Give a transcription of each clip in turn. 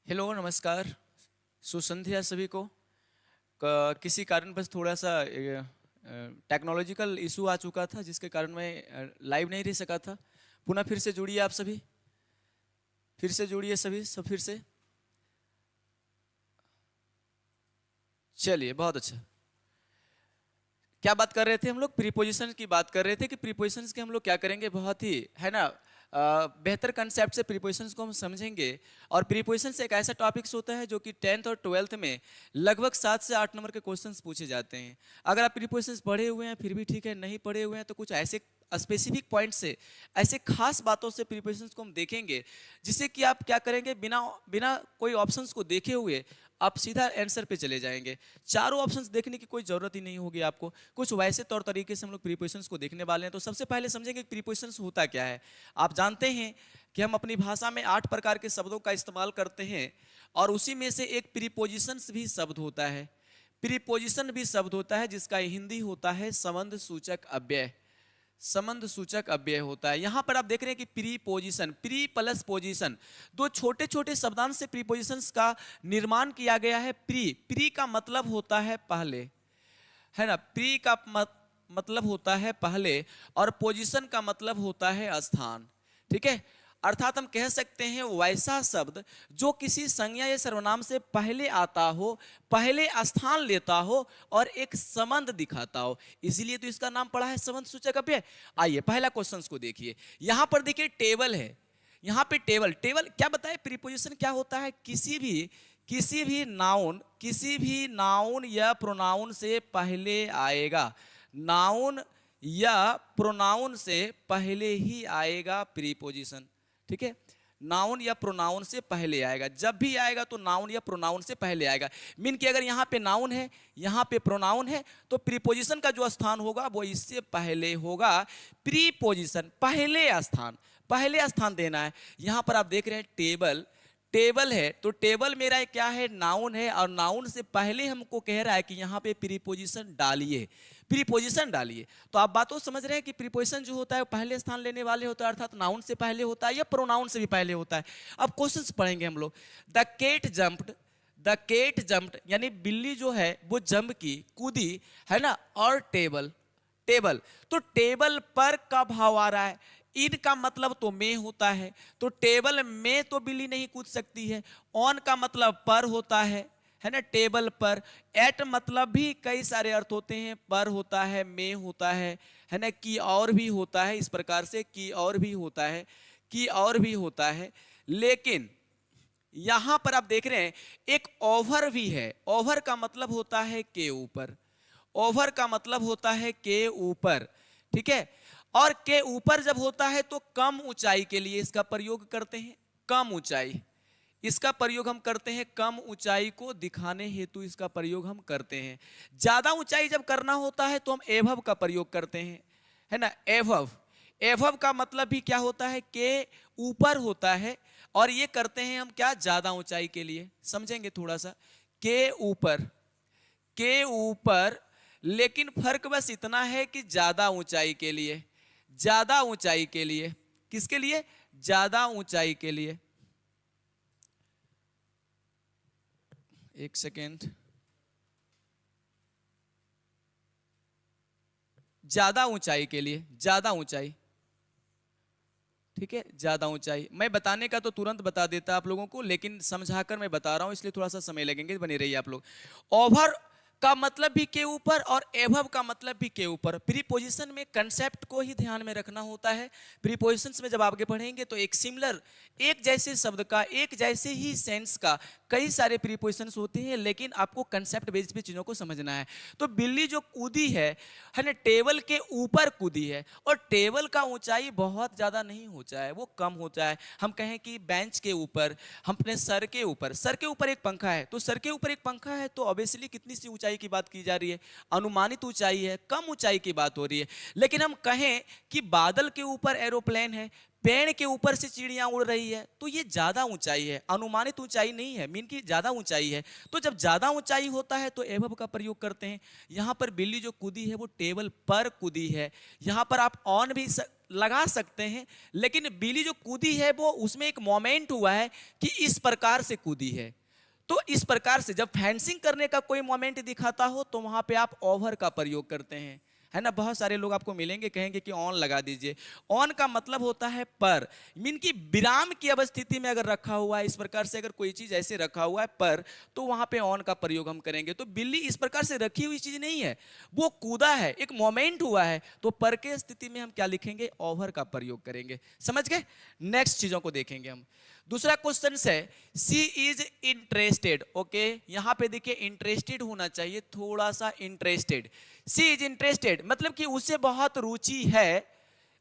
Hello, नमस्कार, शुभ संध्या सभी को। किसी कारणवश थोड़ा सा टेक्नोलॉजिकल इशू आ चुका था, जिसके कारण मैं लाइव नहीं रह सका था। पुनः फिर से जुड़िए आप सभी, फिर से जुड़िए सभी सब फिर से। चलिए, बहुत अच्छा। क्या बात कर रहे थे हम लोग? प्रीपोजिशन की बात कर रहे थे कि प्रीपोजिशंस के हम लोग क्या करेंगे, बहुत ही है ना बेहतर कंसेप्ट से प्रीपोजिशंस को हम समझेंगे। और प्रीपोजिशंस एक ऐसा टॉपिक्स होता है जो कि 10th और 12th में लगभग 7 से 8 नंबर के क्वेश्चंस पूछे जाते हैं। अगर आप प्रीपोजिशंस पढ़े हुए हैं फिर भी ठीक है, नहीं पढ़े हुए हैं तो कुछ ऐसे स्पेसिफिक पॉइंट से, ऐसे खास बातों से प्रीपोजिशंस को हम देखेंगे, जिससे कि आप क्या करेंगे, बिना बिना कोई ऑप्शंस को देखे हुए आप सीधा आंसर पे चले जाएंगे। चारों ऑप्शंस देखने की कोई जरूरत ही नहीं होगी आपको। कुछ वैसे तौर तरीके से हम लोग प्रीपोजिशंस को देखने वाले हैं। तो सबसे पहले समझेंगे प्रीपोजिशंस होता क्या है। आप जानते हैं कि हम अपनी भाषा में 8 प्रकार के शब्दों का इस्तेमाल करते हैं, और उसी में से एक प्रीपोजिशंस भी शब्द होता है। प्रीपोजिशन भी शब्द होता है, जिसका हिंदी होता है संबंध सूचक अव्यय। संबंध सूचक अव्यय होता है। यहां पर आप देख रहे हैं कि प्रीपोजिशन, प्री प्लस पोजिशन, दो छोटे छोटे शब्दांश से प्रीपोजिशंस का निर्माण किया गया है। प्री, प्री का मतलब होता है पहले, है ना। प्री का मतलब होता है पहले, और पोजीशन का मतलब होता है स्थान। ठीक है, अर्थात हम कह सकते हैं वैसा शब्द जो किसी संज्ञा या सर्वनाम से पहले आता हो, पहले स्थान लेता हो और एक संबंध दिखाता हो, इसीलिए तो इसका नाम पड़ा है संबंध सूचक अव्यय। आइए पहला क्वेश्चन को देखिए। यहां पर देखिए टेबल है, यहां पे टेबल, टेबल क्या बताए, प्रीपोजिशन क्या होता है, किसी भी नाउन या प्रोनाउन से पहले आएगा। नाउन या प्रोनाउन से पहले ही आएगा प्रीपोजिशन। ठीक है, नाउन या प्रोनाउन से पहले आएगा। जब भी आएगा तो नाउन या प्रोनाउन से पहले आएगा। मीन कि अगर यहाँ पे नाउन है, यहाँ पे प्रोनाउन है, तो प्रीपोजिशन का जो स्थान होगा वो इससे पहले होगा। प्रीपोजिशन पहले स्थान देना है। यहाँ पर आप देख रहे हैं टेबल, टेबल है तो टेबल मेरा क्या है, नाउन है, और नाउन से पहले हमको कह रहा है कि यहाँ पे प्रीपोजिशन डालिए, प्रीपोजिशन डालिए। तो आप बातों समझ रहे हैं कि प्रीपोजिशन जो होता है पहले स्थान लेने वाले होता है, अर्थात नाउन से पहले होता है या प्रोनाउन से भी पहले होता है। अब क्वेश्चंस पढ़ेंगे हम लोग। The cat jumped, the cat jumped यानी बिल्ली जो है वो जंप की, कूदी, है ना। और टेबल, टेबल तो टेबल पर का भाव आ रहा है। इन का मतलब तो में होता है, तो टेबल में तो बिल्ली नहीं कूद सकती है। ऑन का मतलब पर होता है ना, टेबल पर। एट मतलब भी कई सारे अर्थ होते हैं, पर होता है, में होता है ना, की और भी होता है। इस प्रकार से की और भी होता है, की और भी होता है। लेकिन यहां पर आप देख रहे हैं एक ओवर भी है। ओवर का मतलब होता है के ऊपर, ओवर का मतलब होता है के ऊपर। ठीक है, और के ऊपर जब होता है तो कम ऊंचाई के लिए इसका प्रयोग करते हैं। कम ऊंचाई, इसका प्रयोग हम करते हैं, कम ऊंचाई को दिखाने हेतु इसका प्रयोग हम करते हैं। ज्यादा ऊंचाई जब करना होता है तो हम एभव का प्रयोग करते हैं, है ना। एभव, एभव का मतलब भी क्या होता है, के ऊपर होता है, और ये करते हैं हम क्या, ज्यादा ऊंचाई के लिए। समझेंगे थोड़ा सा, के ऊपर, के ऊपर। लेकिन फर्क बस इतना है कि ज्यादा ऊंचाई के लिए, ज्यादा ऊंचाई के लिए, किसके लिए, ज्यादा ऊंचाई के लिए। एक सेकेंड, ज्यादा ऊंचाई के लिए, ज्यादा ऊंचाई। ठीक है, ज्यादा ऊंचाई मैं बताने का तो तुरंत बता देता आप लोगों को, लेकिन समझाकर मैं बता रहा हूं, इसलिए थोड़ा सा समय लगेंगे, बने रहिए आप लोग। ओवर का मतलब भी के ऊपर और एभव का मतलब भी के ऊपर। प्रीपोजिशन में कंसेप्ट को ही ध्यान में रखना होता है। प्रीपोजिशंस में जब आगे बढ़ेंगे तो एक सिमिलर, एक जैसे शब्द का, एक जैसे ही सेंस का कई सारे प्रीपोजिशंस होते हैं, लेकिन आपको कंसेप्ट बेस पे चीजों को समझना है। तो बिल्ली जो कूदी है ना, टेबल के ऊपर कूदी है, और टेबल का ऊंचाई बहुत ज्यादा नहीं होता है, वो कम होता है। हम कहें कि बेंच के ऊपर, हम अपने सर के ऊपर, सर के ऊपर एक पंखा है, तो सर के ऊपर एक पंखा है तो ऑब्वियसली कितनी सी ऊंचाई की बात की जा रही है, अनुमानित ऊंचाई है, कम ऊंचाई की बात हो रही है। लेकिन हम कहें कि बादल के ऊपर एरोप्लेन है, पेड़ के ऊपर से चिड़ियां उड़ रही है, तो ये ज्यादा ऊंचाई है, अनुमानित ऊंचाई नहीं है, मीन की ज्यादा ऊंचाई है। तो जब ज्यादा ऊंचाई होता है तो एभव का प्रयोग करते हैं। यहां पर बिल्ली जो कूदी है वो टेबल पर कूदी है। यहां पर आप ऑन भी लगा सकते हैं, लेकिन बिल्ली जो कूदी है वो उसमें एक मोमेंट हुआ है कि इस प्रकार से कूदी है। तो इस प्रकार से जब फेंसिंग करने का कोई मोमेंट दिखाता हो तो वहां पे आप ओवर का प्रयोग करते हैं, है ना। बहुत सारे लोग आपको मिलेंगे कहेंगे कि ऑन लगा दीजिए। ऑन का मतलब होता है पर, मीन की विराम की अवस्थिति में अगर रखा हुआ है, इस प्रकार से अगर कोई चीज ऐसे रखा हुआ है पर, तो वहां पे ऑन का प्रयोग हम करेंगे। तो बिल्ली इस प्रकार से रखी हुई चीज नहीं है, वो कूदा है, एक मोमेंट हुआ है, तो पर के स्थिति में हम क्या लिखेंगे, ओवर का प्रयोग करेंगे। समझ गए। नेक्स्ट चीजों को देखेंगे हम। दूसरा क्वेश्चन है सी इज इंटरेस्टेड। ओके, यहां पे देखिए इंटरेस्टेड होना चाहिए, थोड़ा सा इंटरेस्टेड। सी इज इंटरेस्टेड मतलब कि उसे बहुत रुचि है,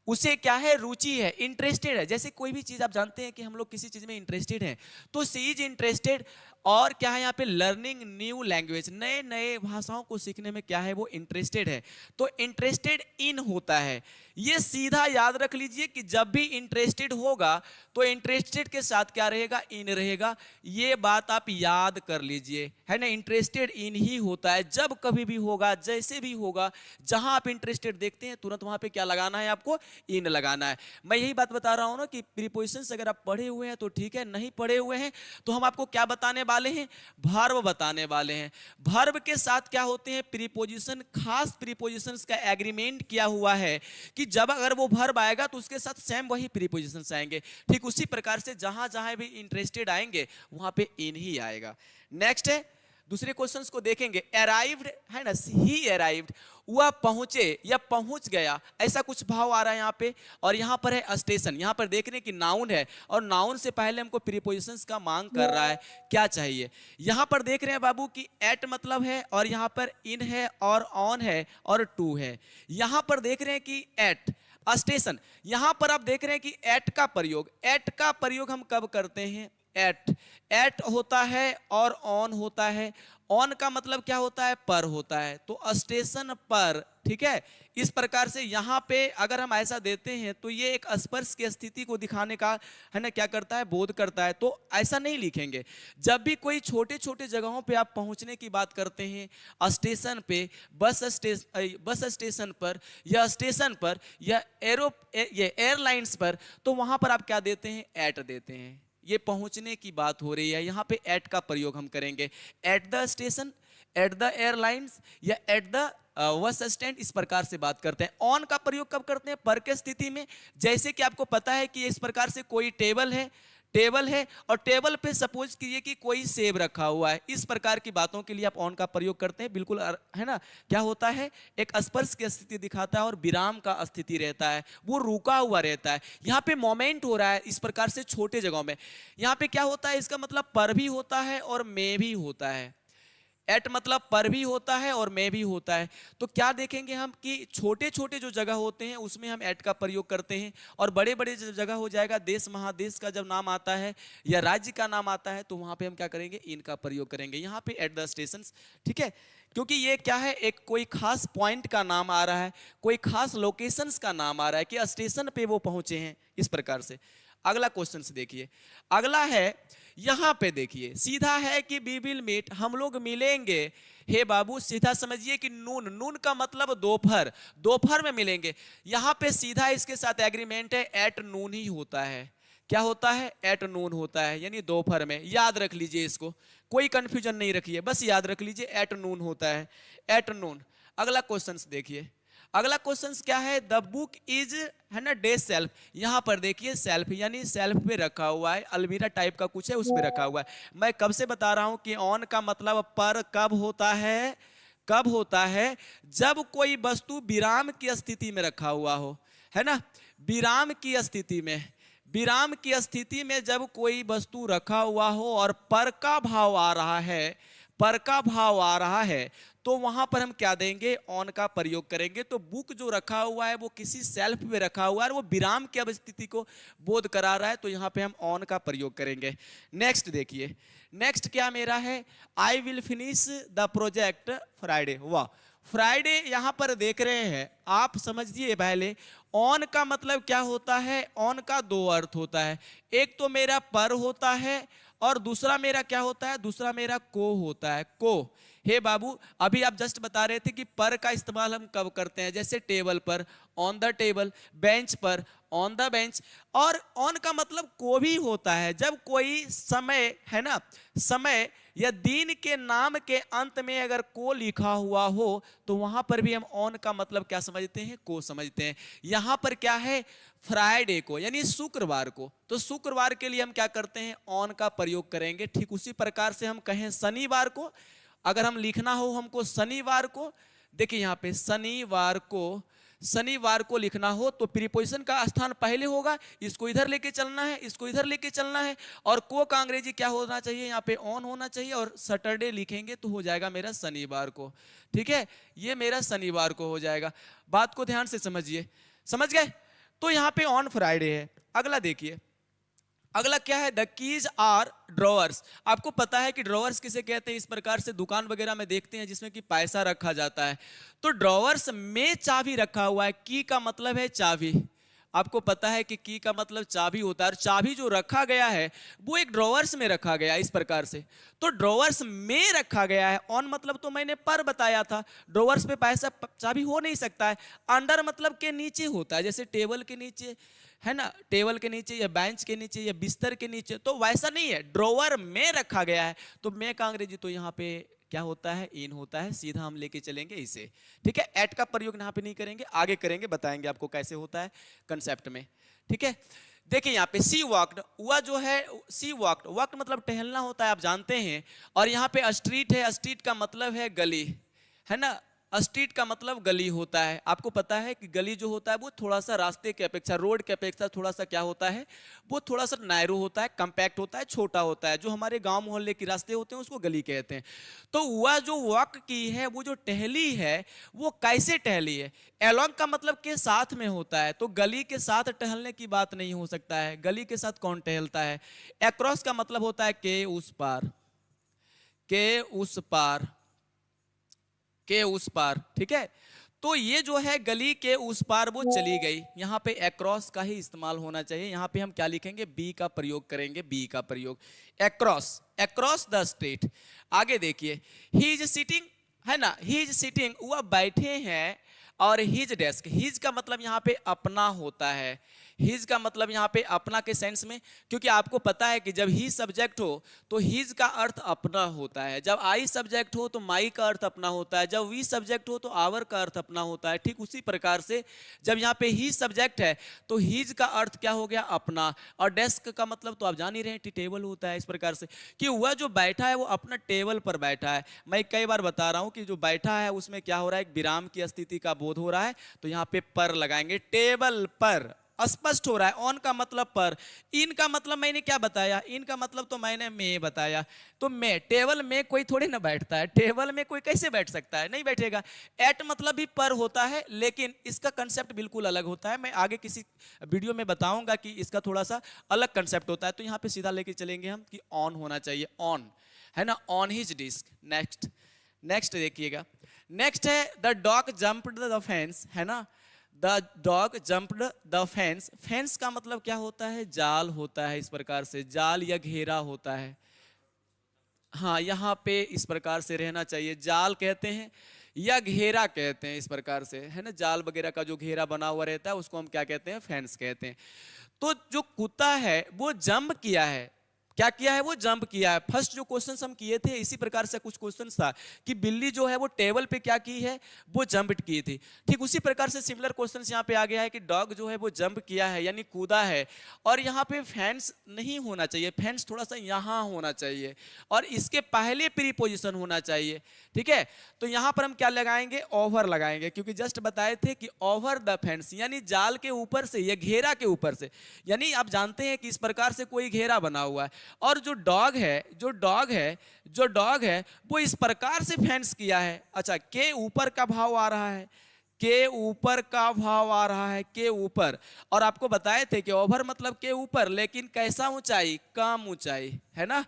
उसे क्या है, रुचि है, इंटरेस्टेड है। जैसे कोई भी चीज आप जानते हैं कि हम लोग किसी चीज में इंटरेस्टेड हैं, तो सी इज इंटरेस्टेड। और क्या है यहाँ पे, लर्निंग न्यू लैंग्वेज, नए नए भाषाओं को सीखने में क्या है, वो इंटरेस्टेड है। तो इंटरेस्टेड इन होता है। ये सीधा याद रख लीजिए कि जब भी इंटरेस्टेड होगा तो इंटरेस्टेड के साथ क्या रहेगा, इन रहेगा। ये बात आप याद कर लीजिए, है ना। इंटरेस्टेड इन ही होता है, जब कभी भी होगा, जैसे भी होगा, जहां आप इंटरेस्टेड देखते हैं तुरंत वहां पे क्या लगाना है, आपको इन लगाना है। मैं यही बात बता रहा हूं ना कि प्रीपोजिशंस अगर आप पढ़े हुए हैं तो ठीक है, नहीं पढ़े हुए हैं तो हम आपको क्या बताने वाले हैं, वर्ब बताने वाले हैं। वर्ब के साथ क्या होते हैं, प्रीपोजिशन, खास प्रीपोजिशंस का एग्रीमेंट किया हुआ है कि जब अगर वो वर्ब आएगा तो उसके साथ सेम वही प्रीपोजिशंस आएंगे। ठीक उसी प्रकार से जहां जहां भी इंटरेस्टेड आएंगे वहां पे इन ही आएगा। नेक्स्ट है, दूसरे क्वेश्चंस को देखेंगे। अराइव्ड है ना, ही अराइव्ड, वह पहुंचे या पहुंच गया, ऐसा कुछ भाव आ रहा है यहाँ पे। और यहाँ पर है स्टेशन, यहाँ पर देख रहे हैं कि नाउन है और नाउन से पहले हमको प्रीपोजिशंस का मांग कर रहा है, क्या चाहिए। यहाँ पर देख रहे हैं बाबू कि एट मतलब है, और यहाँ पर इन है, और ऑन है, और टू है। यहाँ पर देख रहे हैं कि एट स्टेशन, यहां पर आप देख रहे हैं कि एट का प्रयोग, एट का प्रयोग हम कब करते हैं, एट, एट होता है और ऑन होता है। ऑन का मतलब क्या होता है, पर होता है, तो स्टेशन पर। ठीक है, इस प्रकार से यहां पे अगर हम ऐसा देते हैं तो ये एक स्पर्श की स्थिति को दिखाने का, है ना, क्या करता है, बोध करता है। तो ऐसा नहीं लिखेंगे। जब भी कोई छोटे छोटे जगहों पे आप पहुंचने की बात करते हैं, स्टेशन पे, बस स्टेशन पर, या स्टेशन पर, या एयरलाइंस पर, तो वहां पर आप क्या देते हैं, एट देते हैं। ये पहुंचने की बात हो रही है, यहां पे एट का प्रयोग हम करेंगे। At the station, at the airlines, या एट द बस स्टैंड, इस प्रकार से बात करते हैं। ऑन का प्रयोग कब करते हैं, पर के स्थिति में। जैसे कि आपको पता है कि इस प्रकार से कोई टेबल है, टेबल है और टेबल पे सपोज कीजिए कि कोई सेब रखा हुआ है, इस प्रकार की बातों के लिए आप ऑन का प्रयोग करते हैं। बिल्कुल, है ना। क्या होता है, एक स्पर्श की स्थिति दिखाता है और विराम का स्थिति रहता है, वो रुका हुआ रहता है। यहाँ पे मोमेंट हो रहा है, इस प्रकार से छोटे जगहों में। यहाँ पे क्या होता है, इसका मतलब पर भी होता है और में भी होता है। एट मतलब पर भी होता है और में भी होता है। तो क्या देखेंगे हम कि छोटे छोटे जो जगह होते हैं उसमें हम एट का प्रयोग करते हैं, और बड़े बड़े जब जगह हो जाएगा, देश महादेश का जब नाम आता है या राज्य का नाम आता है, तो वहां पे हम क्या करेंगे, इन का प्रयोग करेंगे। यहाँ पे एट द स्टेशन, ठीक है, क्योंकि ये क्या है, एक कोई खास पॉइंट का नाम आ रहा है, कोई खास लोकेशंस का नाम आ रहा है कि स्टेशन पे वो पहुंचे हैं, इस प्रकार से। अगला क्वेश्चन देखिए, अगला है, यहां पे देखिए, सीधा है कि वी विल मीट, हम लोग मिलेंगे। हे बाबू, सीधा समझिए कि नून, नून का मतलब दोपहर, दोपहर में मिलेंगे। यहां पे सीधा इसके साथ एग्रीमेंट है, एट नून ही होता है। क्या होता है, एट नून होता है, यानी दोपहर में। याद रख लीजिए इसको, कोई कंफ्यूजन नहीं रखिए, बस याद रख लीजिए एट नून होता है, एट नून। अगला क्वेश्चन देखिए, अगला क्वेश्चन क्या है, द बुक इज, है ना, डे सेल्फ। यहां पर देखिए सेल्फ, यानी सेल्फ पे रखा हुआ है, अलमीरा टाइप का कुछ है, उस पे रखा हुआ है। मैं कब से बता रहा हूं कि ऑन का मतलब पर कब होता है, कब होता है, जब कोई वस्तु विराम की स्थिति में रखा हुआ हो, है ना, विराम की स्थिति में, विराम की स्थिति में जब कोई वस्तु रखा हुआ हो और पर का भाव आ रहा है, पर का भाव आ रहा है, तो वहां पर हम क्या देंगे, ऑन का प्रयोग करेंगे। तो बुक जो रखा हुआ है वो किसी सेल्फ में रखा हुआ है, वो विराम की अवस्थिति को बोध करा रहा है, तो यहां पे हम ऑन का प्रयोग करेंगे। नेक्स्ट देखिए, नेक्स्ट क्या मेरा है, I will finish the project Friday. वाह, फ्राइडे यहां पर देख रहे हैं आप, समझिए पहले, ऑन का मतलब क्या होता है, ऑन का दो अर्थ होता है, एक तो मेरा पर होता है और दूसरा मेरा क्या होता है, दूसरा मेरा को होता है, को। हे बाबू, अभी आप जस्ट बता रहे थे कि पर का इस्तेमाल हम कब करते हैं, जैसे टेबल पर, ऑन द टेबल, बेंच पर, ऑन द बेंच। और ऑन का मतलब को भी होता है, जब कोई समय है ना, समय या दिन के नाम के अंत में अगर को लिखा हुआ हो तो वहां पर भी हम ऑन का मतलब क्या समझते हैं, को समझते हैं। यहां पर क्या है, फ्राइडे को यानी शुक्रवार को, तो शुक्रवार के लिए हम क्या करते हैं, ऑन का प्रयोग करेंगे। ठीक उसी प्रकार से हम कहें शनिवार को, अगर हम लिखना हो हमको शनिवार को, देखिए यहां पे शनिवार को लिखना हो तो प्रीपोजिशन का स्थान पहले होगा, इसको इधर लेके चलना है, इसको इधर लेके चलना है, और को का अंग्रेजी क्या होना चाहिए, यहाँ पे ऑन होना चाहिए, और सैटरडे लिखेंगे तो हो जाएगा मेरा शनिवार को। ठीक है, ये मेरा शनिवार को हो जाएगा। बात को ध्यान से समझिए, समझ गए। तो यहाँ पे ऑन फ्राइडे है। अगला देखिए, अगला क्या है, द कीज आर ड्रॉवर्स। आपको पता है कि ड्रॉवर्स किसे कहते हैं, इस प्रकार से दुकान वगैरह में देखते हैं जिसमें कि पैसा रखा जाता है। तो ड्रॉवर्स में चाबी रखा हुआ है, की का मतलब है चाबी। आपको पता है कि की का मतलब चाबी होता है, और चाबी जो रखा गया है वो एक ड्रॉवर्स में रखा गया है, इस प्रकार से। तो ड्रॉवर्स में रखा गया है। ऑन मतलब तो मैंने पर बताया था, ड्रॉवर्स पे पैसा चाबी हो नहीं सकता है। अंडर मतलब के नीचे होता है, जैसे टेबल के नीचे है ना, टेबल के नीचे या बेंच के नीचे या बिस्तर के नीचे, तो वैसा नहीं है, ड्रॉवर में रखा गया है। तो में का अंग्रेजी तो यहाँ पे क्या होता है, इन होता है, सीधा हम लेके चलेंगे इसे। ठीक है, एट का प्रयोग यहाँ पे नहीं करेंगे, आगे करेंगे, बताएंगे आपको कैसे होता है कंसेप्ट में। ठीक है, देखिए यहाँ पे सी वॉक्ड, हुआ जो है सी वॉक्ड, वॉक्ड मतलब टहलना होता है, आप जानते हैं। और यहाँ पे स्ट्रीट है, स्ट्रीट का मतलब है गली, है ना, स्ट्रीट का मतलब गली होता है। आपको पता है कि गली जो होता है वो थोड़ा सा रास्ते के अपेक्षा, रोड के अपेक्षा थोड़ा सा क्या होता है, वो थोड़ा सा नैरो होता है, कंपैक्ट होता है, छोटा होता है। जो हमारे गांव मोहल्ले के रास्ते होते हैं उसको गली कहते हैं। तो वह जो वॉक की है, वो जो टहली है, वो कैसे टहली है, एलोंग का मतलब के साथ में होता है। तो गली के साथ टहलने की बात नहीं हो सकता है, गली के साथ कौन टहलता है। एक्रॉस का मतलब होता है के उस पार, के उस पार, के उस पार। ठीक है, तो ये जो है गली के उस पार वो चली गई, यहाँ पे एक्रॉस का ही इस्तेमाल होना चाहिए। यहाँ पे हम क्या लिखेंगे, बी का प्रयोग करेंगे, बी का प्रयोग, एक्रॉस, एक्रॉस द स्ट्रीट। आगे देखिए, ही इज सिटिंग, है ना, ही इज सिटिंग, वह बैठे हैं। और हिज डेस्क, हिज का मतलब यहाँ पे अपना होता है, हिज का मतलब यहाँ पे अपना के सेंस में, क्योंकि आपको पता है कि जब ही सब्जेक्ट हो तो हिज का अर्थ अपना होता है, जब आई सब्जेक्ट हो तो माई का अर्थ अपना होता है, जब वी सब्जेक्ट हो तो आवर का अर्थ अपना होता है। ठीक उसी प्रकार से जब यहाँ पे ही सब्जेक्ट है तो हिज का अर्थ क्या हो गया, अपना। और डेस्क का मतलब तो आप जान ही रहे हैं, टेबल होता है, इस प्रकार से कि वह जो बैठा है वो अपना टेबल पर बैठा है। मैं कई बार बता रहा हूँ कि जो बैठा है उसमें क्या हो रहा है, एक विराम की स्थिति का बोध हो रहा है, तो यहाँ पे पर लगाएंगे, टेबल पर, स्पष्ट हो रहा है। ऑन का मतलब पर, इन का मतलब मैंने क्या बताया, इन का मतलब तो मैंने में बताया। तो में, टेबल में कोई थोड़ी ना बैठता है, टेबल में कोई कैसे बैठ सकता है, नहीं बैठेगा। एट मतलब भी पर होता है, लेकिन इसका कंसेप्ट बिल्कुल अलग होता है। मैं आगे किसी वीडियो में बताऊंगा कि इसका थोड़ा सा अलग कंसेप्ट होता है। तो यहाँ पे सीधा लेके चलेंगे हम कि ऑन होना चाहिए, ऑन, है ना, on his desk. Next, next देखिएगा, नेक्स्ट है the dog jumped the fence, है ना, the dog jumped the fence. Fence का मतलब क्या होता है, जाल होता है, इस प्रकार से जाल या घेरा होता है। हाँ, यहाँ पे इस प्रकार से रहना चाहिए, जाल कहते हैं या घेरा कहते हैं, इस प्रकार से, है ना, जाल वगैरह का जो घेरा बना हुआ रहता है उसको हम क्या कहते हैं, फेंस कहते हैं। तो जो कुत्ता है वो जंप किया है, क्या किया है, वो जंप किया है। फर्स्ट जो क्वेश्चंस हम किए थे इसी प्रकार से कुछ क्वेश्चंस था कि बिल्ली जो है वो टेबल पे क्या की है, वो जंप की थी। ठीक उसी प्रकार से सिमिलर क्वेश्चंस यहाँ पे आ गया है कि डॉग जो है वो जंप किया है यानी कूदा है, और यहाँ पे फेंस नहीं होना चाहिए, फेंस थोड़ा सा यहाँ होना चाहिए और इसके पहले प्रीपोजिशन होना चाहिए। ठीक है, तो यहाँ पर हम क्या लगाएंगे, ओवर लगाएंगे, क्योंकि जस्ट बताए थे कि ओवर द फेंस यानी जाल के ऊपर से या घेरा के ऊपर से, यानी आप जानते हैं कि इस प्रकार से कोई घेरा बना हुआ है, और जो डॉग है वो इस प्रकार से फेंस किया है। अच्छा, के ऊपर का भाव आ रहा है, के ऊपर का भाव आ रहा है, के ऊपर। और आपको बताए थे कि ओवर मतलब के ऊपर, लेकिन कैसा ऊंचाई, कम ऊंचाई, है ना,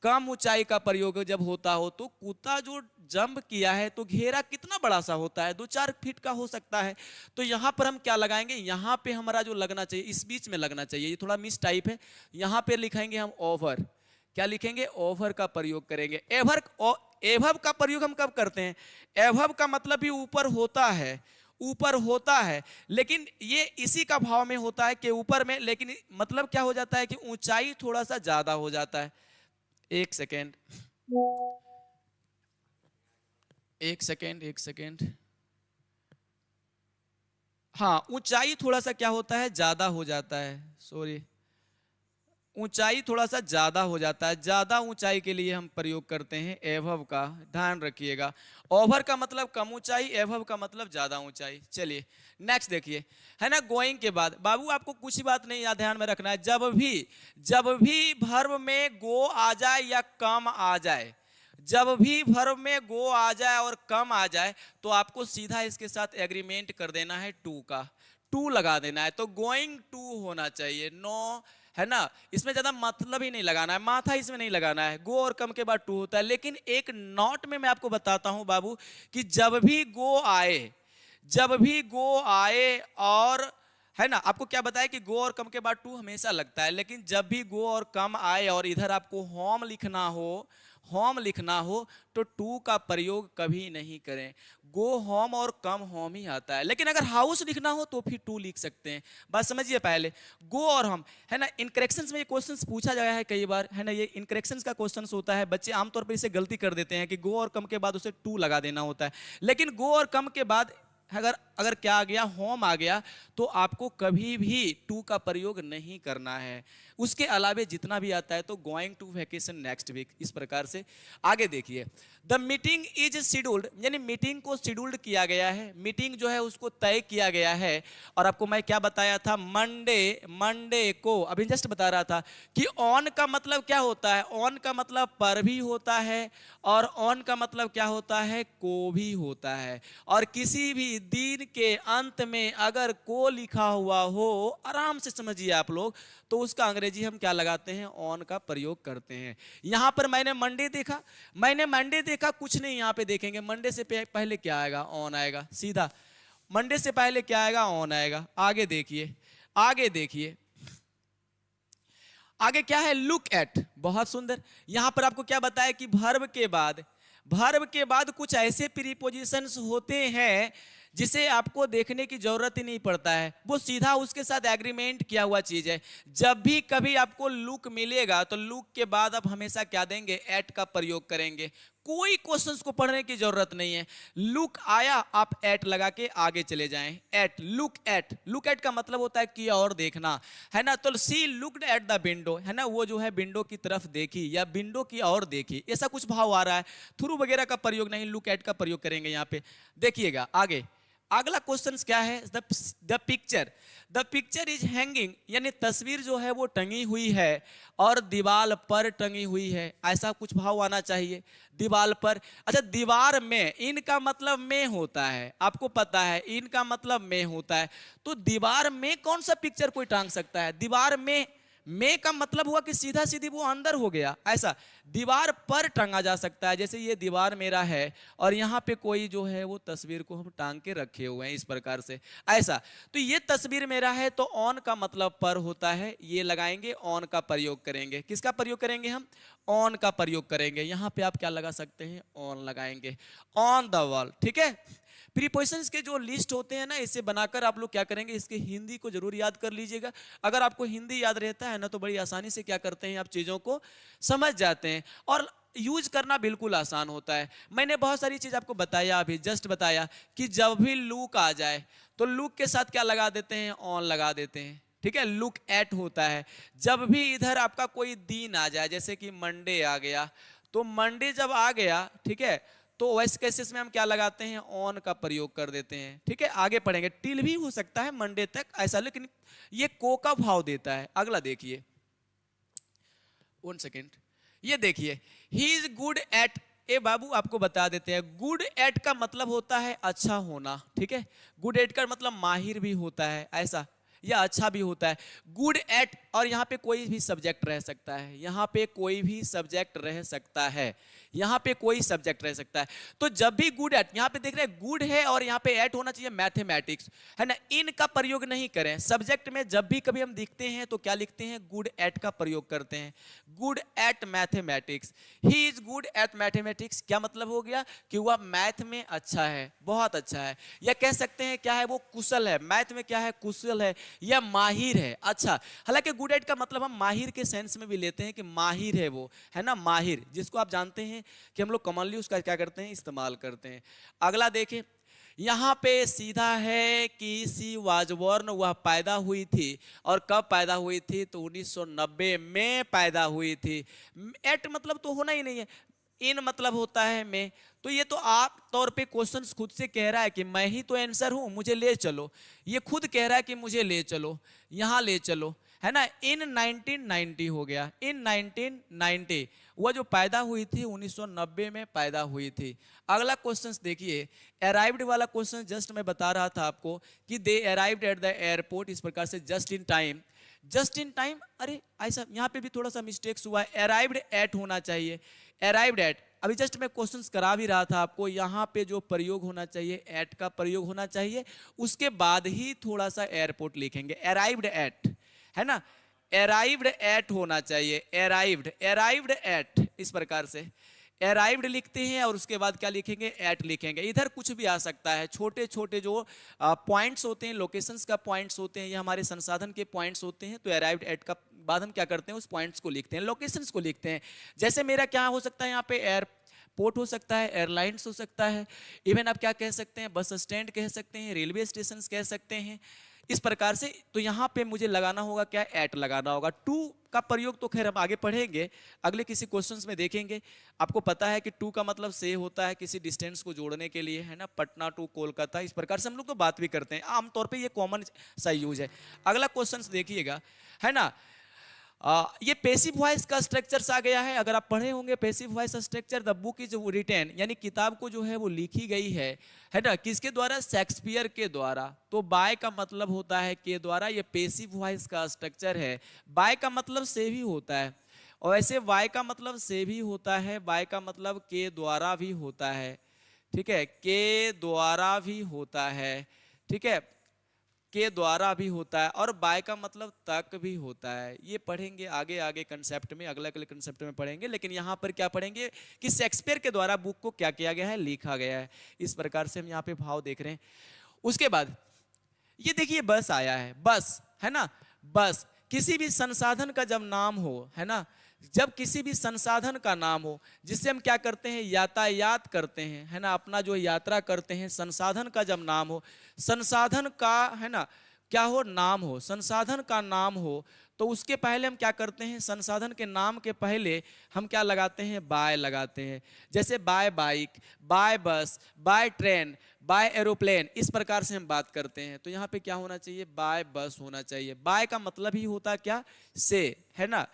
कम ऊंचाई का प्रयोग जब होता हो। तो कुत्ता जो जंप किया है तो घेरा कितना बड़ा सा होता है, 2-4 फीट का हो सकता है। तो यहाँ पर हम क्या लगाएंगे, यहाँ पे हमारा जो लगना चाहिए इस बीच में लगना चाहिए, ये थोड़ा मिस टाइप है, यहाँ पे लिखेंगे हम ओवर। क्या लिखेंगे, ओवर का प्रयोग करेंगे। एभव का प्रयोग हम कब करते हैं, एभव का मतलब भी ऊपर होता है, ऊपर होता है, लेकिन ये इसी का भाव में होता है कि ऊपर में, लेकिन मतलब क्या हो जाता है कि ऊंचाई थोड़ा सा ज्यादा हो जाता है। एक सेकेंड, एक सेकेंड, एक सेकेंड। हाँ, ऊंचाई थोड़ा सा क्या होता है, ज्यादा हो जाता है। सॉरी, ऊंचाई थोड़ा सा ज्यादा हो जाता है। ज्यादा ऊंचाई के लिए हम प्रयोग करते हैं एभव का, ध्यान रखिएगा। ओवर का मतलब कम ऊंचाई, एभव का मतलब ज्यादा ऊंचाई। चलिए नेक्स्ट देखिए, है ना। गोइंग के बाद बाबू आपको कुछ ही बात नहीं याद ध्यान में रखना है। जब भी वर्ब में गो आ जाए या कम आ जाए, जब भी वर्ब में गो आ जाए और कम आ जाए, तो आपको सीधा इसके साथ एग्रीमेंट कर देना है टू का, टू लगा देना है। तो गोइंग टू होना चाहिए, नो, है ना। इसमें ज्यादा मतलब ही नहीं लगाना है, माथा इसमें नहीं लगाना है। गो और कम के बाद टू होता है। लेकिन एक नोट में मैं आपको बताता हूं बाबू कि जब भी गो आए, जब भी गो आए और, है ना, आपको क्या बताया कि गो और कम के बाद टू हमेशा लगता है। लेकिन जब भी गो और कम आए और इधर आपको होम लिखना हो, होम लिखना हो, तो टू का प्रयोग कभी नहीं करें। गो होम और कम होम ही आता है। लेकिन अगर हाउस लिखना हो तो फिर टू लिख सकते हैं। बात समझिए पहले, गो और हम, है ना। इनकरेक्शंस में ये क्वेश्चंस पूछा गया है कई बार, है ना। ये इनकरेक्शंस का क्वेश्चंस होता है, बच्चे आमतौर पर इसे गलती कर देते हैं कि गो और कम के बाद उसे टू लगा देना होता है। लेकिन गो और कम के बाद अगर अगर क्या आ गया, होम आ गया, तो आपको कभी भी टू का प्रयोग नहीं करना है। उसके अलावे जितना भी आता है तो going to vacation next week, इस प्रकार से। आगे देखिए, द मीटिंग इज शेड्यूल्ड, यानी मीटिंग को शेड्यूल्ड किया गया है, मीटिंग जो है उसको तय किया गया है। और आपको मैं क्या बताया था, मंडे को, अभी जस्ट बता रहा था कि ऑन का मतलब क्या होता है, ऑन का मतलब पर भी होता है, और ऑन का मतलब क्या होता है, को भी होता है। और किसी भी दिन के अंत में अगर को लिखा हुआ हो, आराम से समझिए आप लोग, तो उसका अंग्रेजी हम क्या लगाते हैं, ऑन का प्रयोग करते हैं। यहां पर मैंने मंडे देखा, मैंने मंडे देखा, कुछ नहीं यहां पे देखेंगे। मंडे से पहले क्या आएगा, ऑन आएगा सीधा। मंडे से पहले क्या आएगा, ऑन आएगा। आगे देखिए, आगे देखिए, आगे क्या है, लुक एट, बहुत सुंदर। यहां पर आपको क्या बताया कि वर्ब के बाद कुछ ऐसे प्रीपोजिशंस होते हैं जिसे आपको देखने की जरूरत ही नहीं पड़ता है, वो सीधा उसके साथ एग्रीमेंट किया हुआ चीज है। जब भी कभी आपको लुक मिलेगा तो लुक के बाद आप हमेशा क्या देंगे, एट का प्रयोग करेंगे। कोई क्वेश्चंस को पढ़ने की जरूरत नहीं है। लुक आया, आप एट लगा के आगे चले जाएं। At, look at, look at का मतलब होता है कि और देखना, है ना। तो सी लुक्ड एट द विंडो, है ना, वो जो है विंडो की तरफ देखी या विंडो की और देखी, ऐसा कुछ भाव आ रहा है। थ्रू वगैरह का प्रयोग नहीं, लुक एट का प्रयोग करेंगे यहाँ पे। देखिएगा आगे, अगला क्वेश्चन क्या है, द पिक्चर इज हैंगिंग, यानी तस्वीर जो है वो टंगी हुई है और दीवार पर टंगी हुई है, ऐसा कुछ भाव आना चाहिए। दीवार पर, अच्छा दीवार में, इनका मतलब में होता है, आपको पता है इनका मतलब में होता है। तो दीवार में कौन सा पिक्चर कोई टांग सकता है, दीवार में का मतलब हुआ कि सीधा सीधी वो अंदर हो गया, ऐसा। दीवार पर टांगा जा सकता है, जैसे ये दीवार मेरा है और यहाँ पे कोई जो है वो तस्वीर को हम टांग के रखे हुए हैं, इस प्रकार से, ऐसा। तो ये तस्वीर मेरा है, तो ऑन का मतलब पर होता है, ये लगाएंगे, ऑन का प्रयोग करेंगे। किसका प्रयोग करेंगे हम, ऑन का प्रयोग करेंगे। यहाँ पे आप क्या लगा सकते हैं, ऑन लगाएंगे, ऑन द वॉल, ठीक है। प्रीपोजिशंस के जो लिस्ट होते हैं ना, इसे बनाकर आप लोग क्या करेंगे, इसके हिंदी को जरूर याद कर लीजिएगा। अगर आपको हिंदी याद रहता है ना, तो बड़ी आसानी से क्या करते हैं, आप चीजों को समझ जाते हैं और यूज करना बिल्कुल आसान होता है। मैंने बहुत सारी चीज आपको बताया, अभी जस्ट बताया कि जब भी लुक आ जाए तो लुक के साथ क्या लगा देते हैं, ऑन लगा देते हैं, ठीक है। लुक एट होता है। जब भी इधर आपका कोई दिन आ जाए, जैसे कि मंडे आ गया, तो मंडे जब आ गया, ठीक है, तो वैसे केसेस में हम क्या लगाते हैं, ऑन का प्रयोग कर देते हैं, ठीक है। आगे पढ़ेंगे, टिल भी हो सकता है मंडे तक ऐसा, लेकिन ये को का भाव देता है। अगला देखिए, 1 सेकेंड, ये देखिए, ही इज गुड एट, ए बाबू आपको बता देते हैं, गुड एट का मतलब होता है अच्छा होना, ठीक है। गुड एट का मतलब माहिर भी होता है, ऐसा। या अच्छा भी होता है। गुड एट, और यहाँ पे कोई भी सब्जेक्ट रह सकता है, यहाँ पे कोई भी सब्जेक्ट रह सकता है, यहाँ पे कोई सब्जेक्ट रह सकता है। तो जब भी गुड एट, यहाँ पे देख रहे हैं गुड है और यहाँ पे एट होना चाहिए मैथमेटिक्स, है ना, इन का प्रयोग नहीं करें सब्जेक्ट में। जब भी कभी हम दिखते हैं तो क्या लिखते हैं, गुड एट का प्रयोग करते हैं, good at mathematics, he is good at mathematics. क्या मतलब हो गया कि वह मैथ में अच्छा है, बहुत अच्छा है। या कह सकते हैं क्या है, वो कुशल है, मैथ में क्या है, कुशल है या माहिर है। अच्छा, हालांकि गुड एट का मतलब हम माहिर के सेंस में भी लेते हैं कि माहिर है वो, है ना, माहिर, जिसको आप जानते हैं कि हम लोग कॉमनली उसका क्या करते हैं, इस्तेमाल करते हैं। अगला देखें, यहाँ पे सीधा है कि सी वाज बोर्न, वह पैदा हुई थी, और कब पैदा हुई थी, तो 1990 में पैदा हुई थी। एट मतलब तो होना ही नहीं है, इन मतलब होता है में। तो ये तो आप तौर पे क्वेश्चन खुद से कह रहा है कि मैं ही तो आंसर हूं, मुझे ले चलो, ये खुद कह रहा है कि मुझे ले चलो, यहां ले चलो, है ना। इन 1990 हो गया, इन 1990, वह जो पैदा हुई थी 1990 में पैदा हुई थी। अगला क्वेश्चन देखिए, अराइव्ड वाला क्वेश्चन जस्ट मैं बता रहा था आपको कि दे अराइव्ड एट द एयरपोर्ट, इस प्रकार से just in time, just in time, अरे ऐसा यहाँ पे भी थोड़ा सा मिस्टेक्स हुआ है, अराइव्ड एट होना चाहिए, अराइव्ड एट। अभी जस्ट मैं क्वेश्चंस करा भी रहा था आपको, यहाँ पे जो प्रयोग होना चाहिए, एट का प्रयोग होना चाहिए, उसके बाद ही थोड़ा सा एयरपोर्ट लिखेंगे, अराइव्ड एट, है ना, अराइव्ड एट होना चाहिए, अराइव्ड, अराइव्ड एट, इस प्रकार से अराइव्ड लिखते हैं और उसके बाद क्या लिखेंगे, एट लिखेंगे। इधर कुछ भी आ सकता है, छोटे छोटे जो पॉइंट्स होते हैं, लोकेशंस का पॉइंट्स होते हैं, ये हमारे संसाधन के पॉइंट्स होते हैं, तो अराइव्ड एट का बाद हम क्या करते हैं, उस पॉइंट्स को लिखते हैं, लोकेशंस को लिखते हैं। जैसे मेरा क्या हो सकता है, यहाँ पे एयरपोर्ट हो सकता है, एयरलाइंस हो सकता है, इवन आप क्या कह सकते हैं, बस स्टैंड कह सकते हैं, रेलवे स्टेशन कह सकते हैं, इस प्रकार से। तो यहाँ पे मुझे लगाना होगा क्या, एट लगाना होगा। टू का प्रयोग तो खैर हम आगे पढ़ेंगे, अगले किसी क्वेश्चंस में देखेंगे। आपको पता है कि टू का मतलब से होता है किसी डिस्टेंस को जोड़ने के लिए, है ना, पटना टू कोलकाता, इस प्रकार से हम लोग तो बात भी करते हैं, आमतौर पे ये कॉमन सा यूज है। अगला क्वेश्चंस देखिएगा, है ना, ये पेसिव वॉइस का स्ट्रक्चर आ गया है। अगर आप पढ़े होंगे passive voice structure, the book is written, यानी किताब को जो है वो लिखी गई है ना, किसके द्वारा, शेक्सपियर के द्वारा। तो बाय का मतलब होता है के द्वारा, ये पेसिव वॉइस का स्ट्रक्चर है। बाय का मतलब से भी होता है, और ऐसे वाय का मतलब से भी होता है, बाय का मतलब के द्वारा भी होता है, ठीक है, के द्वारा भी होता है, ठीक है, के द्वारा भी होता है, और बाय का मतलब तक भी होता है। ये पढ़ेंगे आगे आगे कंसेप्ट में, अगले अगले कंसेप्ट में पढ़ेंगे, लेकिन यहाँ पर क्या पढ़ेंगे कि शेक्सपियर के द्वारा बुक को क्या किया गया है, लिखा गया है। इस प्रकार से हम यहाँ पे भाव देख रहे हैं। उसके बाद ये देखिए बस आया है, बस, है ना, बस किसी भी संसाधन का जब नाम हो, है ना, जब किसी भी संसाधन का नाम हो, जिससे हम क्या करते हैं, यातायात करते हैं, है ना, अपना जो यात्रा करते हैं, संसाधन का जब नाम हो, संसाधन का, है ना, क्या हो, नाम हो, संसाधन का नाम हो, तो उसके पहले हम क्या करते हैं, संसाधन के नाम के पहले हम क्या लगाते हैं, बाय लगाते हैं। जैसे बाय बाइक, बाय बस, बाय ट्रेन, बाय एरोप्लेन, इस प्रकार से हम बात करते हैं। तो यहाँ पे क्या होना चाहिए, बाय बस होना चाहिए। बाय का मतलब ही होता क्या, से, है ना।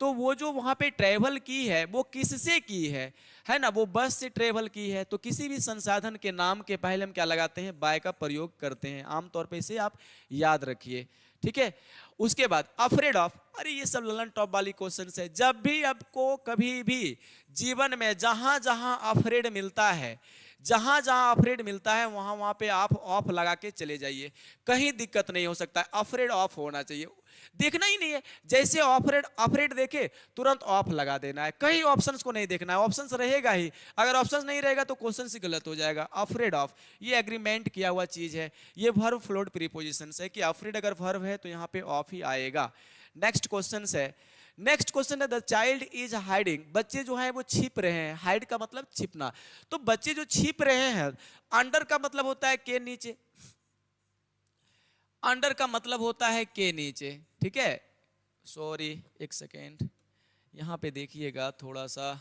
तो वो जो वहां पे ट्रेवल की है वो किससे की है ना, वो बस से ट्रेवल की है। तो किसी भी संसाधन के नाम के पहले हम क्या लगाते हैं, बाय का प्रयोग करते हैं। आमतौर पे इसे आप याद रखिए, ठीक है। उसके बाद अफ्रेड ऑफ, अरे ये सब ललन टॉप वाली क्वेश्चन है। जब भी आपको कभी भी जीवन में जहां जहां अफ्रेड मिलता है, जहां जहां अफ्रेड मिलता है, वहां वहां पे आप ऑफ लगा के चले जाइए, कहीं दिक्कत नहीं हो सकता है। अफ्रेड ऑफ होना चाहिए, देखना ही नहीं है, जैसे ऑफरेड अफ्रेड देखे तुरंत ऑफ लगा देना है, कहीं ऑप्शंस को नहीं देखना है, ऑप्शंस रहेगा ही, अगर ऑप्शंस नहीं रहेगा तो क्वेश्चन ही गलत हो जाएगा। अफ्रेड ऑफ ये एग्रीमेंट किया हुआ चीज है, ये वर्ब फ्लोट प्रीपोजिशन है कि अफ्रेड अगर वर्ब है तो यहाँ पे ऑफ ही आएगा। नेक्स्ट क्वेश्चन है, नेक्स्ट क्वेश्चन है द चाइल्ड इज हाइडिंग, बच्चे जो है वो छिप रहे हैं। हाइड का मतलब छिपना, तो बच्चे जो छिप रहे हैं, अंडर का मतलब होता है के नीचे, अंडर का मतलब होता है के नीचे, ठीक है। सॉरी एक सेकेंड, यहां पे देखिएगा थोड़ा सा,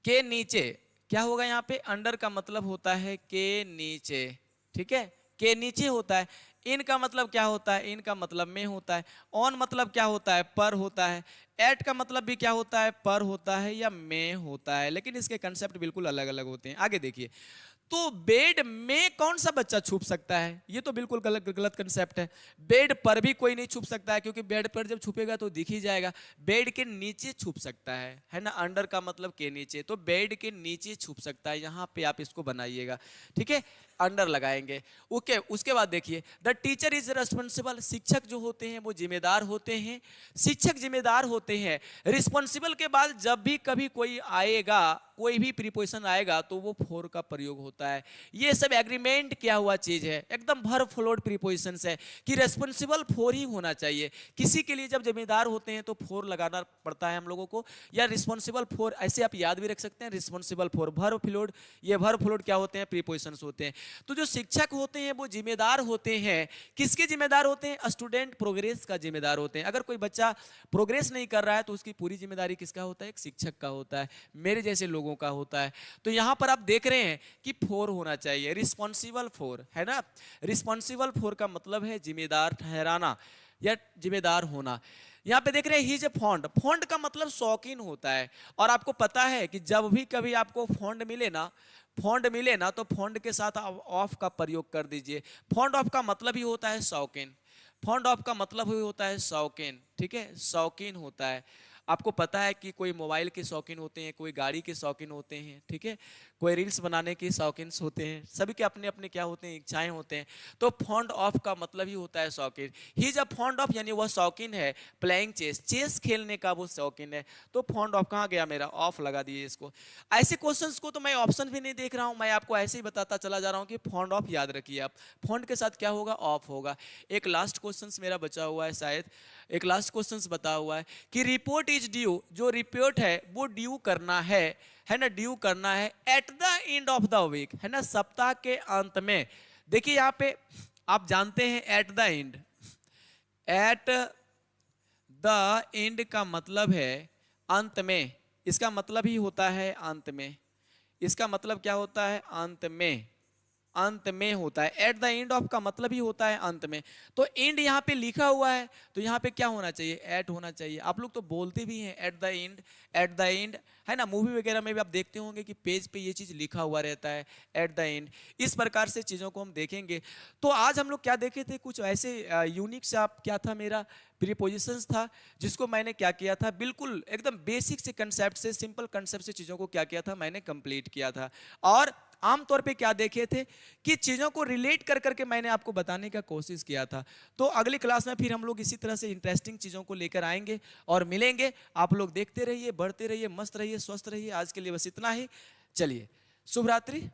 के नीचे क्या होगा, यहाँ पे अंडर का मतलब होता है के नीचे, ठीक है, के नीचे होता है। इन का मतलब क्या होता है, इन का मतलब में होता है। ऑन मतलब क्या होता है, पर होता है। एट का मतलब भी क्या होता है, पर होता है या में होता है, लेकिन इसके कंसेप्ट बिल्कुल अलग अलग होते हैं। आगे देखिए, तो बेड में कौन सा बच्चा छुप सकता है? ये तो बिल्कुल गलत गलत कंसेप्ट है। बेड पर भी कोई नहीं छुप सकता है, क्योंकि बेड पर जब छुपेगा तो दिख ही जाएगा। बेड के नीचे छुप सकता है ना, अंडर का मतलब के नीचे, तो बेड के नीचे छुप सकता है। यहाँ पे आप इसको बनाइएगा, ठीक है, अंडर लगाएंगे। ओके, उसके बाद देखिए, द टीचर इज रिस्पॉन्सिबल, शिक्षक जो होते हैं वो जिम्मेदार होते हैं। शिक्षक जिम्मेदार होते हैं। रिस्पॉन्सिबल के बाद जब भी कभी कोई आएगा, कोई भी प्रीपोजिशन आएगा, तो वो फॉर का प्रयोग होता है। ये सब एग्रीमेंट किया हुआ चीज है, एकदम भर फ्लोट प्रीपोजिशंस है कि रेस्पॉन्सिबल फॉर ही होना चाहिए। किसी के लिए जब जिम्मेदार होते हैं तो फॉर लगाना पड़ता है हम लोगों को, या रिस्पॉन्सिबल फॉर, ऐसे आप याद भी रख सकते हैं, रिस्पॉन्सिबल फॉर, भर फ्लोट। ये भर फ्लोट क्या होते हैं? प्रीपोजिशंस होते हैं। तो जो शिक्षक होते हैं वो जिम्मेदार होते हैं। किसके जिम्मेदार होते हैं? स्टूडेंट प्रोग्रेस का जिम्मेदार होते हैं। अगर कोई बच्चा प्रोग्रेस नहीं कर रहा है तो उसकी पूरी जिम्मेदारी किसका होता है? एक शिक्षक का होता है, मेरे जैसे लोगों का होता है। तो यहां पर आप देख रहे हैं कि फॉर होना चाहिए, रिस्पॉन्सिबल फॉर, है ना। रिस्पॉन्सिबल फॉर का मतलब है जिम्मेदार ठहराना या जिम्मेदार होना। यहाँ पे देख रहे हैं he is a fond. Fond का मतलब शौकीन होता है। और आपको पता है कि जब भी कभी आपको फॉन्ड मिले ना, तो फॉन्ड के साथ आप ऑफ का प्रयोग कर दीजिए। फॉन्ड ऑफ का मतलब ही होता है शौकीन। फॉन्ड ऑफ का मतलब ही होता है शौकीन, ठीक है, शौकीन होता है। आपको पता है कि कोई मोबाइल के शौकीन होते हैं, कोई गाड़ी के शौकीन होते हैं, ठीक है, कोई रील्स बनाने के शौकीन होते हैं। सभी के अपने अपने क्या होते हैं? इच्छाएं होते हैं। तो फॉन्ड ऑफ का मतलब ही होता है शौकीन। He is a fond of, यानी वह शौकीन है प्लेइंग चेस, चेस खेलने का वो शौकीन है। तो फॉन्ड ऑफ कहाँ गया मेरा? ऑफ लगा दिए इसको। ऐसे क्वेश्चंस को तो मैं ऑप्शन भी नहीं देख रहा हूं, मैं आपको ऐसे ही बताता चला जा रहा हूं कि फॉन्ड ऑफ याद रखिए आप। फॉन्ड के साथ क्या होगा? ऑफ होगा। एक लास्ट क्वेश्चन मेरा बचा हुआ है, शायद एक लास्ट क्वेश्चन बता हुआ है कि रिपोर्ट इज ड्यू, जो रिपोर्ट है वो ड्यू करना है ना, ड्यू करना है at the end of the week, है ना, सप्ताह के अंत में। देखिए यहाँ पे आप जानते हैं eight the and, eight the and का मतलब है अंत में। इसका मतलब ही होता है अंत में। इसका मतलब क्या होता है? अंत में, अंत में होता है। एट द एंड ऑफ का मतलब ही होता है अंत में। तो एंड यहाँ पे लिखा हुआ है, तो यहाँ पे क्या होना चाहिए? एट होना चाहिए। आप लोग तो बोलते भी हैं eight the and, eight the and, है ना। मूवी वगैरह में भी आप देखते होंगे कि पेज पे ये चीज लिखा हुआ रहता है, एट द एंड। इस प्रकार से चीजों को हम देखेंगे। तो आज हम लोग क्या देखे थे? कुछ ऐसे यूनिक सा क्या था मेरा? प्रीपोजिशंस था, जिसको मैंने क्या किया था, बिल्कुल एकदम बेसिक से कंसेप्ट से, सिंपल कंसेप्ट से चीजों को क्या किया था, मैंने कंप्लीट किया था। और आमतौर पे क्या देखे थे कि चीजों को रिलेट कर करके मैंने आपको बताने का कोशिश किया था। तो अगली क्लास में फिर हम लोग इसी तरह से इंटरेस्टिंग चीजों को लेकर आएंगे और मिलेंगे। आप लोग देखते रहिए, बढ़ते रहिए, मस्त रहिए, स्वस्थ रहिए। आज के लिए बस इतना ही। चलिए, शुभ रात्रि।